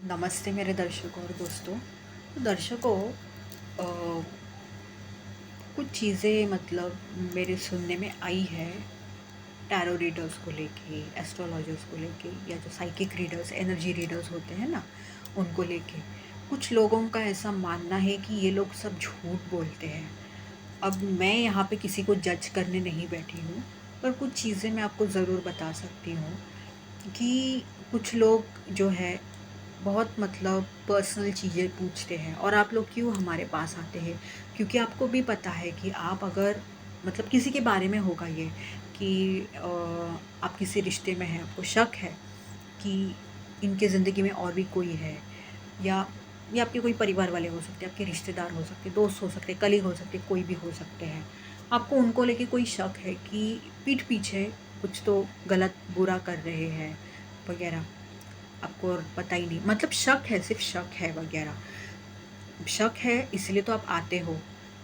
नमस्ते मेरे दर्शकों और दोस्तों। तो दर्शकों, अ, कुछ चीज़ें मतलब मेरे सुनने में आई है टैरो रीडर्स को लेके, एस्ट्रोलॉजर्स को लेके, या जो साइकिक रीडर्स, एनर्जी रीडर्स होते हैं ना, उनको लेके। कुछ लोगों का ऐसा मानना है कि ये लोग सब झूठ बोलते हैं। अब मैं यहाँ पे किसी को जज करने नहीं बैठी हूँ, पर कुछ चीज़ें मैं आपको ज़रूर बता सकती हूँ कि कुछ लोग जो है बहुत मतलब पर्सनल चीज़ें पूछते हैं। और आप लोग क्यों हमारे पास आते हैं? क्योंकि आपको भी पता है कि आप अगर मतलब किसी के बारे में होगा ये कि आप किसी रिश्ते में हैं, आपको शक है कि इनके ज़िंदगी में और भी कोई है, या ये आपके कोई परिवार वाले हो सकते हैं, आपके रिश्तेदार हो सकते हैं, दोस्त हो सकते हैं, कलीग हो सकते हैं, कोई भी हो सकते हैं। आपको उनको लेके कोई शक है कि पीठ पीछे कुछ तो गलत बुरा कर रहे हैं वगैरह। आपको और पता ही नहीं, मतलब शक है, सिर्फ़ शक है वग़ैरह। शक है इसलिए तो आप आते हो,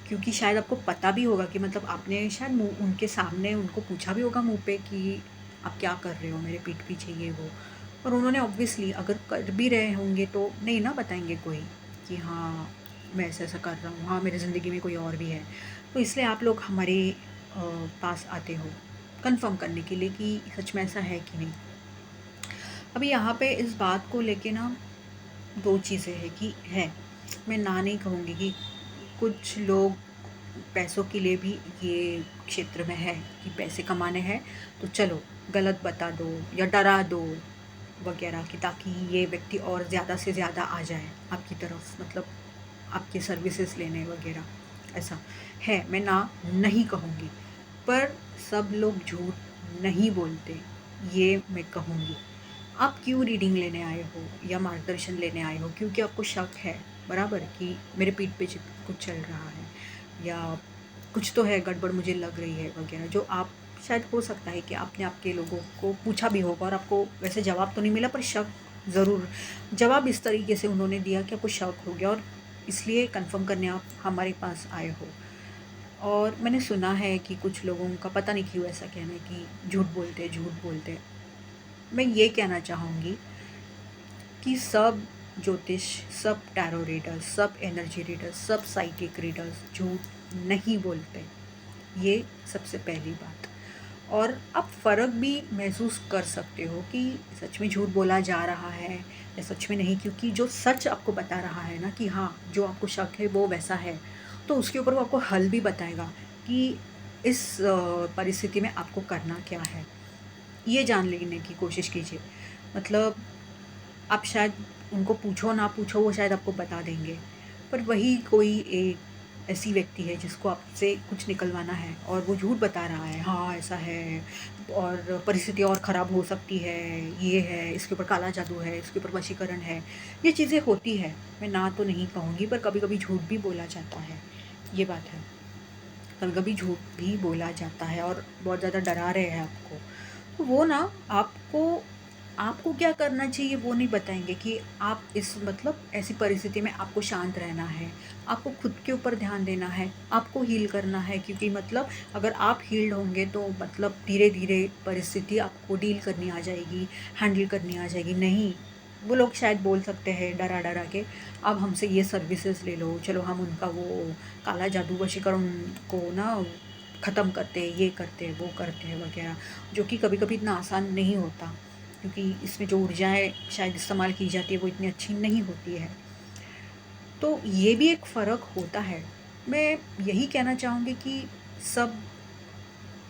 क्योंकि शायद आपको पता भी होगा कि मतलब आपने शायद मुँह उनके सामने उनको पूछा भी होगा मुँह पे कि आप क्या कर रहे हो मेरे पीठ पीछे ये वो। और उन्होंने ऑब्वियसली अगर कर भी रहे होंगे तो नहीं ना बताएँगे कोई कि हाँ, मैं ऐसा-ऐसा कर रहा हूँ, हाँ, मेरी ज़िंदगी में कोई और भी है। तो इसलिए आप लोग हमारे पास आते हो, कन्फर्म करने के लिए कि सच में ऐसा है कि नहीं। अभी यहाँ पे इस बात को लेके ना 2 चीज़ें हैं कि है, मैं ना नहीं कहूँगी कि कुछ लोग पैसों के लिए भी ये क्षेत्र में है कि पैसे कमाने हैं, तो चलो गलत बता दो या डरा दो वग़ैरह, कि ताकि ये व्यक्ति और ज़्यादा से ज़्यादा आ जाए आपकी तरफ, मतलब आपकी सर्विसेज़ लेने वग़ैरह, ऐसा है। मैं ना नहीं कहूँगी, पर सब लोग झूठ नहीं बोलते, ये मैं कहूँगी। आप क्यों रीडिंग लेने आए हो या मार्गदर्शन लेने आए हो? क्योंकि आपको शक है, बराबर, कि मेरे पीठ पीछे कुछ चल रहा है, या कुछ तो है, गड़बड़ मुझे लग रही है वगैरह, जो आप शायद हो सकता है कि आपने आपके लोगों को पूछा भी होगा और आपको वैसे जवाब तो नहीं मिला, पर शक ज़रूर, जवाब इस तरीके से उन्होंने दिया कि आपको शक हो गया और इसलिए कन्फर्म करने आप हमारे पास आए हो। और मैंने सुना है कि कुछ लोगों का पता नहीं क्यों ऐसा कहना है कि झूठ बोलते हैं, झूठ बोलते हैं। मैं ये कहना चाहूँगी कि सब ज्योतिष, सब टैरो रीडर्स, सब एनर्जी रीडर्स, सब साइकिक रीडर्स झूठ नहीं बोलते। ये सबसे पहली बात। और आप फ़र्क भी महसूस कर सकते हो कि सच में झूठ बोला जा रहा है या सच में नहीं, क्योंकि जो सच आपको बता रहा है ना कि हाँ, जो आपको शक है वो वैसा है, तो उसके ऊपर वो आपको हल भी बताएगा कि इस परिस्थिति में आपको करना क्या है। ये जान लेने की कोशिश कीजिए। मतलब आप शायद उनको पूछो ना पूछो, वो शायद आपको बता देंगे। पर वही कोई एक ऐसी व्यक्ति है जिसको आपसे कुछ निकलवाना है और वो झूठ बता रहा है, हाँ, ऐसा है और परिस्थिति और ख़राब हो सकती है, ये है, इसके ऊपर काला जादू है, इसके ऊपर वशीकरण है। ये चीज़ें होती हैं, मैं ना तो नहीं कहूँगी, पर कभी-कभी झूठ भी बोला जाता है, ये बात है। कभी-कभी झूठ भी बोला जाता है और बहुत ज़्यादा डरा रहे हैं आपको। तो वो ना आपको आपको क्या करना चाहिए वो नहीं बताएँगे कि आप इस मतलब ऐसी परिस्थिति में आपको शांत रहना है, आपको खुद के ऊपर ध्यान देना है, आपको हील करना है, क्योंकि मतलब अगर आप हील्ड होंगे तो मतलब धीरे-धीरे परिस्थिति आपको डील करनी आ जाएगी, हैंडल करनी आ जाएगी। नहीं, वो लोग शायद बोल सकते हैं डरा-डरा के, अब हमसे ये सर्विसेज़ ले लो, चलो हम उनका वो काला जादू वशीकरण को ना ख़त्म करते हैं, ये करते हैं, वो करते हैं वग़ैरह, जो कि कभी-कभी इतना आसान नहीं होता, क्योंकि इसमें जो ऊर्जाएँ शायद इस्तेमाल की जाती है वो इतनी अच्छी नहीं होती है। तो ये भी एक फ़र्क होता है। मैं यही कहना चाहूँगी कि सब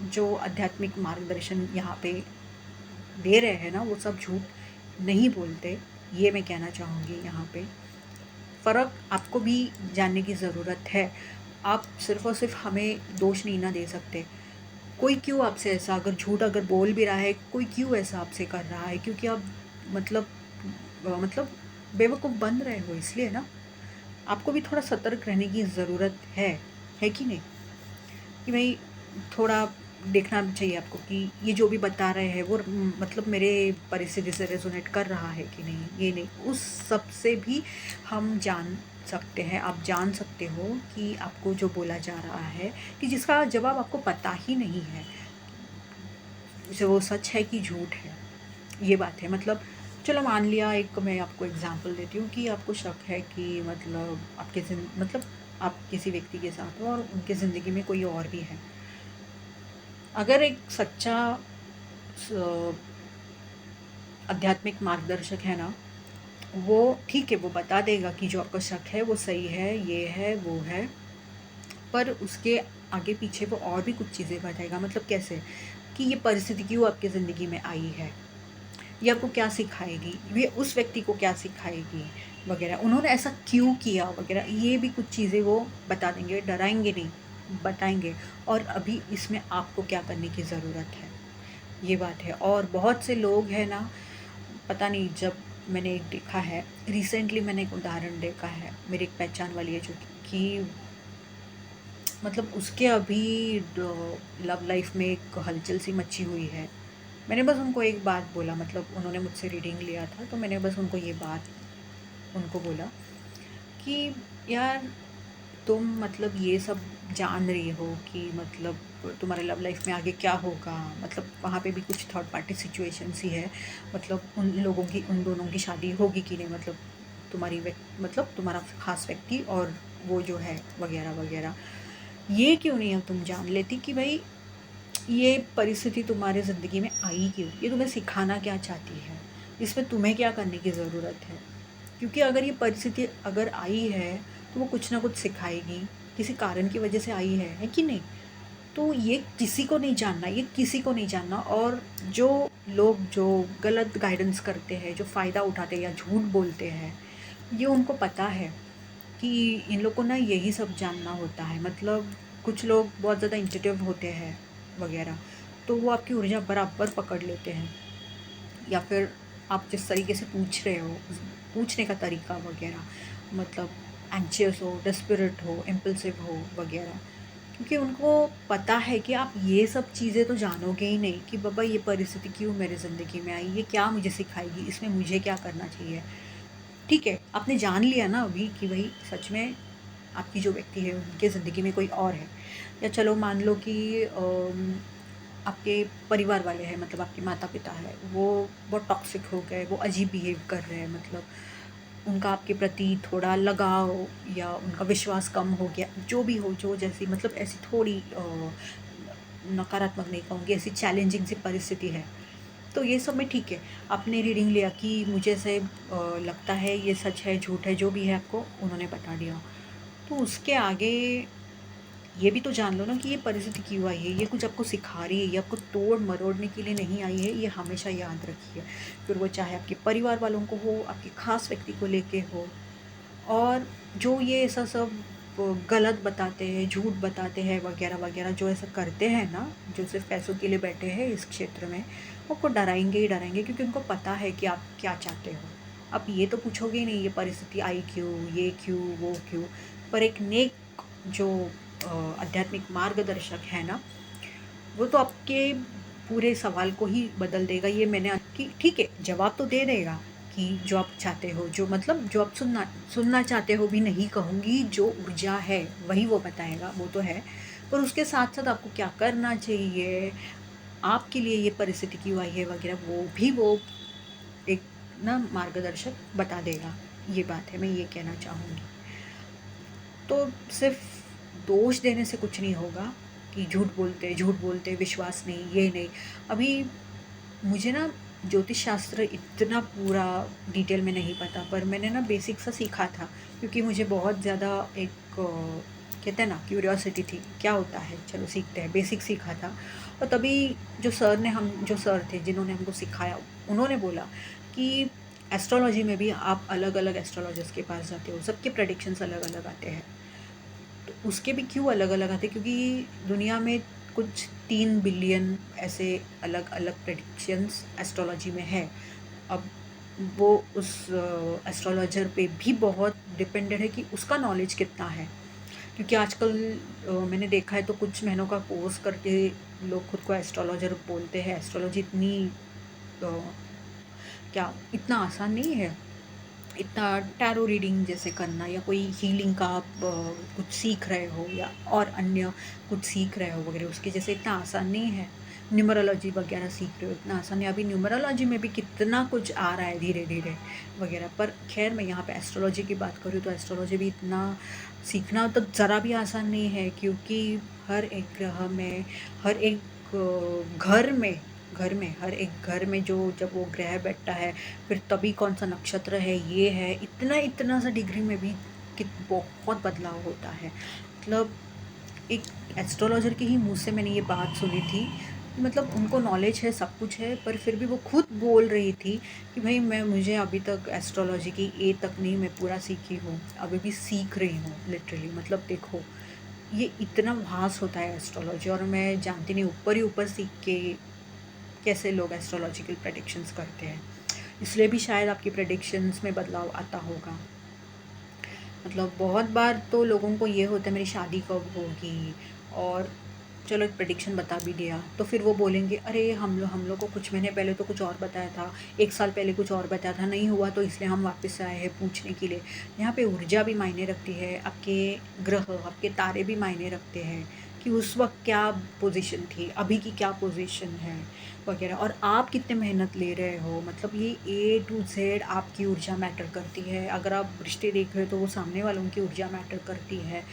जो आध्यात्मिक मार्गदर्शन यहाँ पे दे रहे हैं ना, वो सब झूठ नहीं बोलते, ये मैं कहना चाहूँगी यहाँ पे। फ़र्क आपको भी जानने की ज़रूरत है। आप सिर्फ़ और सिर्फ़ हमें दोष नहीं ना दे सकते। कोई क्यों आपसे ऐसा, अगर झूठ अगर बोल भी रहा है, कोई क्यों ऐसा आपसे कर रहा है? क्योंकि आप मतलब मतलब बेवकूफ़ बन रहे हो इसलिए ना। आपको भी थोड़ा सतर्क रहने की ज़रूरत है कि नहीं? कि भई थोड़ा देखना भी चाहिए आपको कि ये जो भी बता रहे हैं वो मतलब मेरे परिस्थिति से रेज़ोनेट कर रहा है कि नहीं, ये नहीं। उस सब से भी हम जान सकते हैं, आप जान सकते हो कि आपको जो बोला जा रहा है, कि जिसका जवाब आपको पता ही नहीं है, जो वो सच है कि झूठ है, ये बात है। मतलब चलो मान लिया, एक मैं आपको एग्जांपल देती हूँ कि आपको शक है कि मतलब मतलब आप किसी व्यक्ति के साथ हो और उनकी ज़िंदगी में कोई और भी है। अगर एक सच्चा स आध्यात्मिक मार्गदर्शक है ना, वो ठीक है, वो बता देगा कि जो आपका शक है वो सही है, ये है, वो है। पर उसके आगे पीछे वो और भी कुछ चीज़ें बताएगा, मतलब कैसे? कि ये परिस्थिति क्यों आपकी ज़िंदगी में आई है, ये आपको क्या सिखाएगी, ये उस व्यक्ति को क्या सिखाएगी वगैरह, उन्होंने ऐसा क्यों किया वगैरह, ये भी कुछ चीज़ें वो बता देंगे, डराएँगे नहीं, बताएँगे। और अभी इसमें आपको क्या करने की ज़रूरत है, ये बात है। और बहुत से लोग हैं ना, पता नहीं, जब मैंने एक देखा है, रिसेंटली मैंने एक उदाहरण देखा है, मेरी एक पहचान वाली है जो कि मतलब उसके अभी लव लाइफ में एक हलचल सी मची हुई है। मैंने बस उनको एक बात बोला, मतलब उन्होंने मुझसे रीडिंग लिया था, तो मैंने बस उनको ये बात उनको बोला कि यार, तुम मतलब ये सब जान रही हो कि मतलब तुम्हारे लव लाइफ में आगे क्या होगा, मतलब वहाँ पे भी कुछ थर्ड पार्टी सिचुएशंस ही है, मतलब उन लोगों की, उन दोनों की शादी होगी कि नहीं, मतलब मतलब तुम्हारा खास व्यक्ति और वो जो है वगैरह वगैरह। ये क्यों नहीं अब तुम जान लेती कि भाई ये परिस्थिति तुम्हारे ज़िंदगी में आई क्यों? ये तुम्हें सिखाना क्या चाहती है? इसमें तुम्हें क्या करने की ज़रूरत है? क्योंकि अगर ये परिस्थिति अगर आई है, तो वो कुछ ना कुछ सिखाएगी, किसी कारण की वजह से आई है कि नहीं? तो ये किसी को नहीं जानना, ये किसी को नहीं जानना। और जो लोग जो गलत गाइडेंस करते हैं, जो फ़ायदा उठाते हैं या झूठ बोलते हैं, ये उनको पता है कि इन लोग को ना यही सब जानना होता है। मतलब कुछ लोग बहुत ज़्यादा इंट्यूटिव होते हैं वगैरह, तो वो आपकी ऊर्जा बराबर पकड़ लेते हैं, या फिर आप जिस तरीके से पूछ रहे हो, पूछने का तरीका वगैरह, मतलब एंग्शियस हो, डेस्परेट हो, इम्पल्सिव हो वगैरह। क्योंकि उनको पता है कि आप ये सब चीज़ें तो जानोगे ही नहीं कि बाबा ये परिस्थिति क्यों मेरी ज़िंदगी में आई, ये क्या मुझे सिखाएगी, इसमें मुझे क्या करना चाहिए। ठीक है, आपने जान लिया ना अभी कि भई सच में आपकी जो व्यक्ति है उनके ज़िंदगी में कोई और है। या चलो मान लो कि आपके परिवार वाले हैं, मतलब आपके माता-पिता हैं, वो बहुत टॉक्सिक हो गए, वो अजीब बिहेव कर रहे हैं, मतलब उनका आपके प्रति थोड़ा लगाव या उनका विश्वास कम हो गया, जो भी हो, जो जैसी मतलब ऐसी थोड़ी नकारात्मक नहीं कहूँगी, ऐसी चैलेंजिंग सी परिस्थिति है। तो ये सब में ठीक है, आपने रीडिंग लिया कि मुझे ऐसे लगता है ये सच है, झूठ है, जो भी है आपको उन्होंने बता दिया। तो उसके आगे ये भी तो जान लो ना कि ये परिस्थिति क्यों आई है, ये कुछ आपको सिखा रही है, ये आपको तोड़-मरोड़ने के लिए नहीं आई है, ये हमेशा याद रखिए। फिर वो चाहे आपके परिवार वालों को हो, आपके ख़ास व्यक्ति को लेके हो। और जो ये ऐसा सब गलत बताते हैं, झूठ बताते हैं वगैरह-वगैरह, जो ऐसा करते हैं ना, जो सिर्फ़ पैसों के लिए बैठे हैं इस क्षेत्र में, वो आपको डराएँगे ही डराएँगे, क्योंकि उनको पता है कि आप क्या चाहते हो। आप ये तो पूछोगे ही नहीं ये परिस्थिति आई क्यों, ये क्यों, वो क्यों? पर एक नेक जो आध्यात्मिक मार्गदर्शक है ना, वो तो आपके पूरे सवाल को ही बदल देगा। ये मैंने कि ठीक है, जवाब तो दे देगा कि जो आप चाहते हो, जो मतलब जो आप सुनना सुनना चाहते हो भी नहीं कहूँगी, जो ऊर्जा है वही वो बताएगा, वो तो है। पर उसके साथ-साथ आपको क्या करना चाहिए, आपके लिए ये परिस्थिति क्यों आई है वगैरह, वो भी वो एक ना मार्गदर्शक बता देगा। ये बात है, मैं ये कहना चाहूँगी। तो सिर्फ़ दोष देने से कुछ नहीं होगा कि झूठ बोलते, विश्वास नहीं, ये नहीं। अभी मुझे ना ज्योतिष शास्त्र इतना पूरा डिटेल में नहीं पता, पर मैंने ना बेसिक सा सीखा था, क्योंकि मुझे बहुत ज़्यादा एक कहते हैं ना क्यूरियोसिटी थी, क्या होता है? चलो सीखते हैं, बेसिक सीखा था। और तभी जो सर थे जिन्होंने हमको सिखाया, उन्होंने बोला कि एस्ट्रोलॉजी में भी आप अलग-अलग एस्ट्रोलॉजर्स के पास जाते हो, सबके प्रेडिक्शंस अलग-अलग आते हैं। तो उसके भी क्यों अलग-अलग आते हैं? क्योंकि दुनिया में कुछ 3 बिलियन ऐसे अलग-अलग प्रेडिक्शंस एस्ट्रोलॉजी में है। अब वो उस एस्ट्रोलॉजर पे भी बहुत डिपेंडेंट है कि उसका नॉलेज कितना है। क्योंकि आजकल मैंने देखा है तो कुछ महीनों का कोर्स करके लोग खुद को एस्ट्रोलॉजर बोलते हैं। एस्ट्रोलॉजी इतनी अ, क्या इतना आसान नहीं है। इतना टैरो रीडिंग जैसे करना, या कोई हीलिंग का आप कुछ सीख रहे हो, या और अन्य कुछ सीख रहे हो वगैरह, उसके जैसे इतना आसान नहीं है। न्यूमरोलॉजी वगैरह सीख रहे हो, इतना आसान है। अभी न्यूमरोलॉजी में भी कितना कुछ आ रहा है धीरे धीरे वगैरह। पर खैर मैं यहाँ पे एस्ट्रोलॉजी की बात करूँ तो एस्ट्रोलॉजी भी इतना सीखना तो ज़रा भी आसान नहीं है, क्योंकि हर एक ग्रह में, हर एक घर में हर एक घर में जो जब वो ग्रह बैठता है, फिर तभी कौन सा नक्षत्र है, ये है, इतना इतना सा डिग्री में भी कि बहुत बदलाव होता है। मतलब एक एस्ट्रोलॉजर के ही मुँह से मैंने ये बात सुनी थी, मतलब उनको नॉलेज है, सब कुछ है, पर फिर भी वो खुद बोल रही थी कि भाई मुझे अभी तक एस्ट्रोलॉजी की ए तक नहीं मैं पूरा सीखी हूँ, अभी भी सीख रही हूँ लिटरली। मतलब देखो, ये इतना वास्ट होता है एस्ट्रोलॉजी, और मैं जानती नहीं ऊपर ही ऊपर सीख के कैसे लोग एस्ट्रोलॉजिकल प्रेडिक्शंस करते हैं। इसलिए भी शायद आपकी प्रेडिक्शंस में बदलाव आता होगा। मतलब बहुत बार तो लोगों को ये होता है मेरी शादी कब होगी, और चलो एक प्रेडिक्शन बता भी दिया तो फिर वो बोलेंगे अरे हम लोग को कुछ महीने पहले तो कुछ और बताया था, एक साल पहले कुछ और बताया था, नहीं हुआ तो इसलिए हम वापस आए हैं पूछने के लिए। यहाँ पे ऊर्जा भी मायने रखती है, आपके ग्रह, आपके तारे भी मायने रखते हैं कि उस वक्त क्या पोजीशन थी, अभी की क्या पोजीशन है वगैरह, और आप कितने मेहनत ले रहे हो। मतलब ये ए टू जेड आपकी ऊर्जा मैटर करती है। अगर आप रिश्ते देख रहे हो तो वो सामने वालों की ऊर्जा मैटर करती है।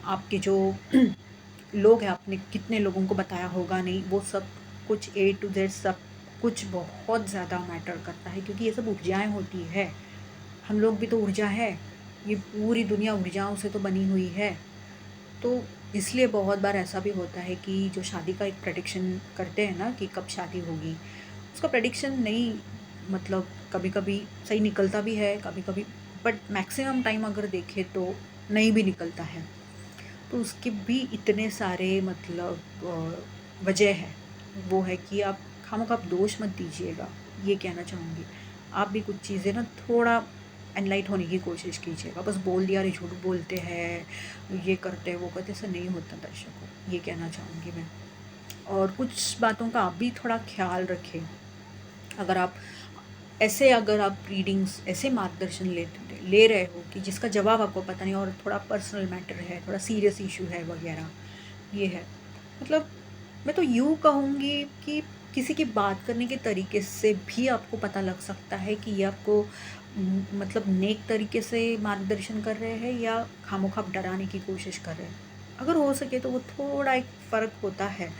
आपके जो लोग हैं, आपने कितने लोगों को बताया होगा नहीं, वो सब कुछ ए टू जेड सब कुछ बहुत ज़्यादा मैटर करता है, क्योंकि ये सब ऊर्जाएं होती है। हम लोग भी तो ऊर्जा है, ये पूरी दुनिया ऊर्जाओं से तो बनी हुई है। तो इसलिए बहुत बार ऐसा भी होता है कि जो शादी का एक प्रेडिक्शन करते हैं ना कि कब शादी होगी, उसका प्रेडिक्शन नहीं, मतलब कभी कभी सही निकलता भी है, कभी कभी, बट मैक्सिमम टाइम अगर देखें तो नहीं भी निकलता है। तो उसके भी इतने सारे मतलब वजह है। वो है कि आप खामख़ा आप दोष मत दीजिएगा, ये कहना चाहूँगी। आप भी कुछ चीज़ें ना थोड़ा एनलाइट होने की कोशिश कीजिएगा। बस बोल दिया, अरे झूठ बोलते हैं, ये करते हैं, वो करते हैं, ऐसा नहीं होता दर्शकों, ये कहना चाहूँगी मैं। और कुछ बातों का आप भी थोड़ा ख़्याल रखें। अगर आप अगर आप रीडिंग्स ऐसे मार्गदर्शन ले रहे हो कि जिसका जवाब आपको पता नहीं, और थोड़ा पर्सनल मैटर है, थोड़ा सीरियस इशू है वगैरह, ये है। मतलब मैं तो यूँ कहूँगी कि किसी की बात करने के तरीके से भी आपको पता लग सकता है कि ये आपको मतलब नेक तरीके से मार्गदर्शन कर रहे हैं या खामोखा डराने की कोशिश कर रहे हैं। अगर हो सके तो वो थोड़ा एक फ़र्क होता है,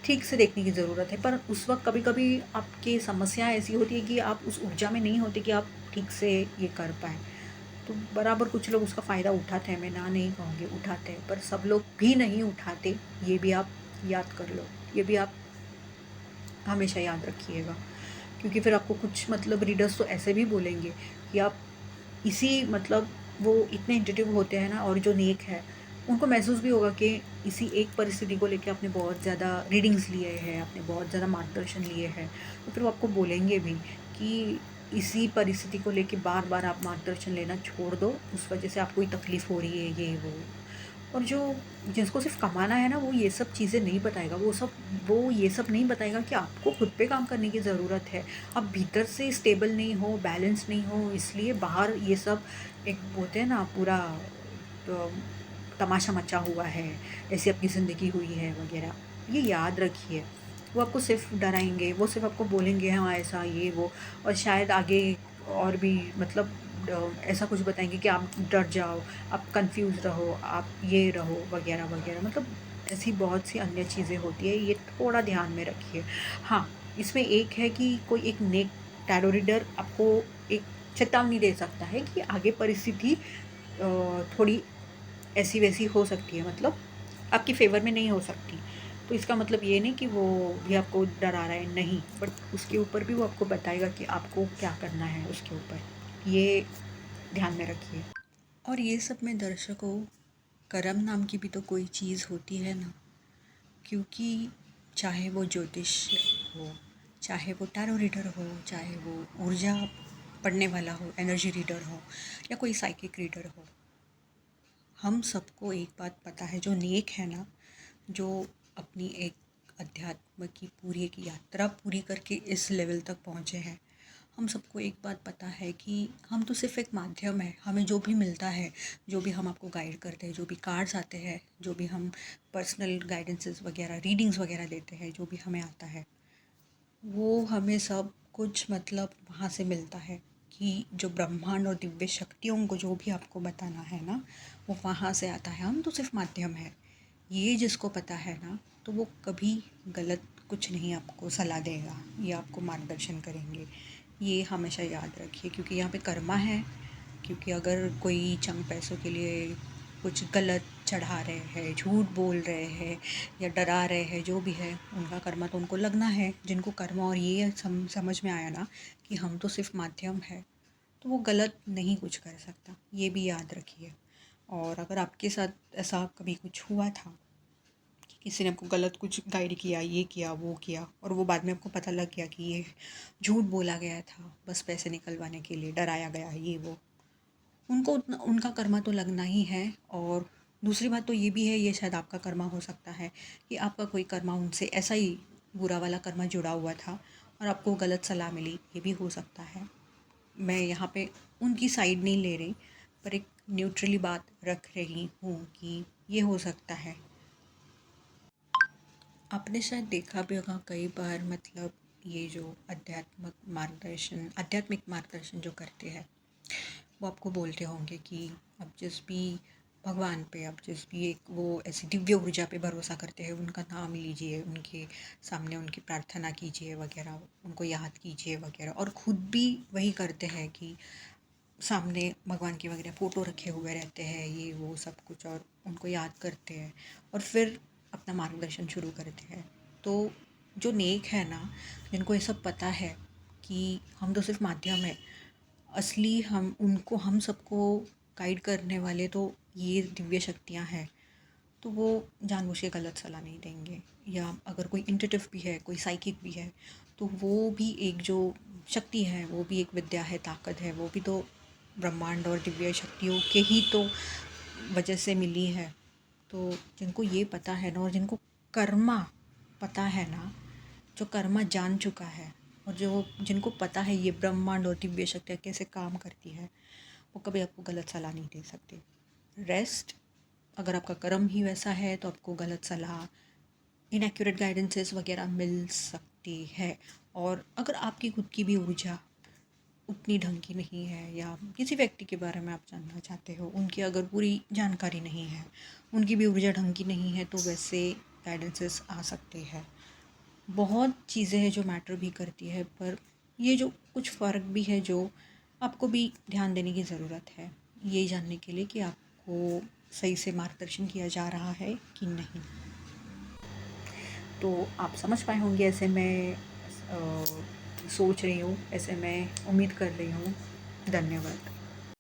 ठीक से देखने की ज़रूरत है। पर उस वक़्त कभी-कभी आपकी समस्या ऐसी होती है कि आप उस ऊर्जा में नहीं होते कि आप ठीक से ये कर पाएँ। तो बराबर कुछ लोग उसका फ़ायदा उठाते हैं, मैं ना नहीं कहूँगी, उठाते हैं, पर सब लोग भी नहीं उठाते, ये भी आप याद कर लो। ये भी आप हमेशा याद रखिएगा, क्योंकि फिर आपको कुछ मतलब रीडर्स तो ऐसे भी बोलेंगे कि आप इसी मतलब वो इतने इंट्यूटिव होते हैं ना, और जो नेक है उनको महसूस भी होगा कि इसी एक परिस्थिति को लेके आपने बहुत ज़्यादा रीडिंग्स लिए हैं, आपने बहुत ज़्यादा मार्गदर्शन लिए हैं, तो फिर वो आपको बोलेंगे भी कि इसी परिस्थिति को लेके बार बार आप मार्गदर्शन लेना छोड़ दो, उस वजह से आपको ही तकलीफ़ हो रही है, ये वो। और जो जिसको सिर्फ कमाना है ना, वो ये सब चीज़ें नहीं बताएगा, वो ये सब नहीं बताएगा कि आपको खुद पे काम करने की ज़रूरत है। आप भीतर से स्टेबल नहीं हो, बैलेंस नहीं हो, इसलिए बाहर ये सब एक बोलते हैं ना पूरा अ, तमाशा मचा हुआ है, ऐसी आपकी ज़िंदगी हुई है वगैरह। ये याद रखिए, वो आपको सिर्फ डराएँगे, वो सिर्फ आपको बोलेंगे हाँ ऐसा ये वो, और शायद आगे और भी मतलब ऐसा कुछ बताएँगे कि आप डर जाओ, आप कन्फ्यूज़ रहो, आप ये रहो वगैरह वगैरह। मतलब ऐसी बहुत सी अन्य चीज़ें होती हैं, ये थोड़ा ध्यान में रखिए। हाँ, इसमें एक है कि कोई एक नेक टैरो रीडर आपको एक चेतावनी दे सकता है कि आगे परिस्थिति थोड़ी ऐसी-वैसी हो सकती है, मतलब आपके फ़ेवर में नहीं हो सकती। तो इसका मतलब ये नहीं कि वो भी आपको डरा रहा है, नहीं, बट उसके ऊपर भी वो आपको बताएगा कि आपको क्या करना है उसके ऊपर। ये ध्यान में रखिए। और ये सब में दर्शकों, कर्म नाम की भी तो कोई चीज़ होती है ना, क्योंकि चाहे वो ज्योतिष हो, चाहे वो टैरो रीडर हो, चाहे वो ऊर्जा पढ़ने वाला हो, एनर्जी रीडर हो, या कोई साइकिक रीडर हो, हम सबको एक बात पता है, जो नेक है ना, जो अपनी एक अध्यात्म की पूरी एक यात्रा पूरी करके इस लेवल तक पहुँचे हैं, हम सबको एक बात पता है कि हम तो सिर्फ़ एक माध्यम है। हमें जो भी मिलता है, जो भी हम आपको गाइड करते हैं, जो भी कार्ड्स आते हैं, जो भी हम पर्सनल गाइडेंसेस वगैरह, रीडिंग्स वगैरह देते हैं, जो भी हमें आता है, वो हमें सब कुछ मतलब वहाँ से मिलता है कि जो ब्रह्मांड और दिव्य शक्तियों को जो भी आपको बताना है ना, वो वहाँ से आता है। हम तो सिर्फ़ माध्यम है। ये जिसको पता है ना, तो वो कभी गलत कुछ नहीं आपको सलाह देगा या आपको मार्गदर्शन करेंगे। ये हमेशा याद रखिए, क्योंकि यहाँ पे कर्मा है। क्योंकि अगर कोई चंद पैसों के लिए कुछ गलत चढ़ा रहे हैं, झूठ बोल रहे हैं या डरा रहे हैं, जो भी है उनका कर्मा तो उनको लगना है। जिनको कर्मा और ये समझ में आया ना कि हम तो सिर्फ माध्यम है, तो वो गलत नहीं कुछ कर सकता, ये भी याद रखिए। और अगर आपके साथ ऐसा कभी कुछ हुआ था कि किसी ने आपको गलत कुछ गाइड किया, ये किया वो किया, और वो बाद में आपको पता लग गया कि ये झूठ बोला गया था बस पैसे निकलवाने के लिए, डराया गया ये वो, उनको उतना उनका कर्मा तो लगना ही है। और दूसरी बात तो ये भी है, ये शायद आपका कर्मा हो सकता है कि आपका कोई कर्मा उनसे ऐसा ही बुरा वाला कर्मा जुड़ा हुआ था और आपको गलत सलाह मिली, ये भी हो सकता है। मैं यहाँ पे उनकी साइड नहीं ले रही, पर एक न्यूट्रली बात रख रही हूँ कि ये हो सकता है। आपने शायद देखा भी होगा कई बार, मतलब ये जो आध्यात्मिक मार्गदर्शन जो करते हैं, वो आपको बोलते होंगे कि अब जिस भी भगवान पे, अब जिस भी एक वो ऐसी दिव्य ऊर्जा पे भरोसा करते हैं, उनका नाम लीजिए, उनके सामने उनकी प्रार्थना कीजिए वगैरह, उनको याद कीजिए वगैरह, और ख़ुद भी वही करते हैं कि सामने भगवान की वगैरह फ़ोटो रखे हुए रहते हैं, ये वो सब कुछ, और उनको याद करते हैं और फिर अपना मार्गदर्शन शुरू करते हैं। तो जो नेक है ना, जिनको ये सब पता है कि हम तो सिर्फ माध्यम है, असली हम सबको गाइड करने वाले तो ये दिव्य शक्तियाँ हैं, तो वो जानबूझ के गलत सलाह नहीं देंगे। या अगर कोई इंट्यूटिव भी है, कोई साइकिक भी है, तो वो भी एक जो शक्ति है, वो भी एक विद्या है, ताकत है, वो भी तो ब्रह्मांड और दिव्य शक्तियों के ही तो वजह से मिली है। तो जिनको ये पता है ना, और जिनको कर्मा पता है ना, जो कर्मा जान चुका है, और जो जिनको पता है ये ब्रह्मांड और दिव्य शक्तियाँ कैसे काम करती है, वो कभी आपको गलत सलाह नहीं दे सकते। रेस्ट, अगर आपका कर्म ही वैसा है तो आपको गलत सलाह, इनएक्यूरेट गाइडेंसेस वगैरह मिल सकती है। और अगर आपकी खुद की भी ऊर्जा उतनी ढंग की नहीं है, या किसी व्यक्ति के बारे में आप जानना चाहते हो, उनकी अगर पूरी जानकारी नहीं है, उनकी भी ऊर्जा ढंग की नहीं है, तो वैसे गाइडेंसेस आ सकते हैं। बहुत चीज़ें हैं जो मैटर भी करती है, पर ये जो कुछ फ़र्क भी है जो आपको भी ध्यान देने की ज़रूरत है, ये जानने के लिए कि आपको सही से मार्गदर्शन किया जा रहा है कि नहीं। तो आप समझ पाए होंगे, ऐसे मैं सोच रही हूँ, ऐसे मैं उम्मीद कर रही हूँ। धन्यवाद।